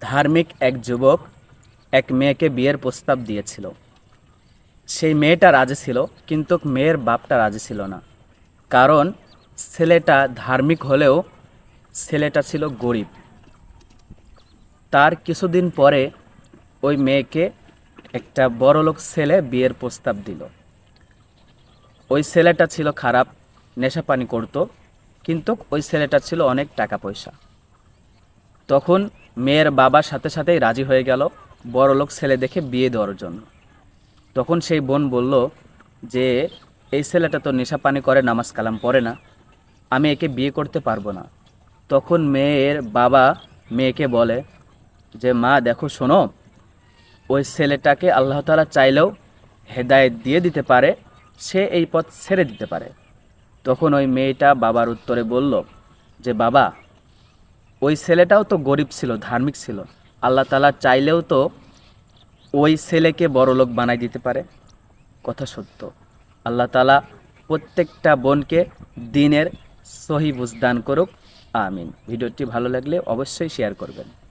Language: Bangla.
ধার্মিক এক যুবক এক মেয়েকে বিয়ের প্রস্তাব দিয়েছিল। সেই মেয়েটা রাজি ছিল, কিন্তু মেয়ের বাপটা রাজি ছিল না। কারণ ছেলেটা ধার্মিক হলেও ছেলেটা ছিল গরিব। তার কিছুদিন পরে ওই মেয়েকে একটা বড়লোক ছেলে বিয়ের প্রস্তাব দিল। ওই ছেলেটা ছিল খারাপ, নেশাপানি করতো, কিন্তু ওই ছেলেটার ছিল অনেক টাকা পয়সা। তখন মেয়ের বাবার সাথে সাথেই রাজি হয়ে গেল বড়লোক ছেলে দেখে বিয়ে দেওয়ার জন্য। তখন সেই বোন বলল যে এই ছেলেটা তো নেশা পানি করে, নামাজ কালাম পড়ে না, আমি একে বিয়ে করতে পারবো না। তখন মেয়ের বাবা মেয়েকে বলে যে মা দেখো শোনো, ওই ছেলেটাকে আল্লাহ তাআলা চাইলেও হেদায়েত দিয়ে দিতে পারে, সে এই পথ ছেড়ে দিতে পারে। তখন ওই মেয়েটা বাবার উত্তরে বলল যে বাবা, ওই ছেলেটাও তো গরিব ছিল, ধার্মিক ছিল, আল্লাহ তাআলা চাইলেও তো ওই ছেলেকে বড়লোক বানাই দিতে পারে। কথা সত্য। আল্লাহ তাআলা প্রত্যেকটা বোনকে দ্বীনের সহি বুঝ দান করুক। আমিন। ভিডিওটি ভালো লাগলে অবশ্যই শেয়ার করবেন।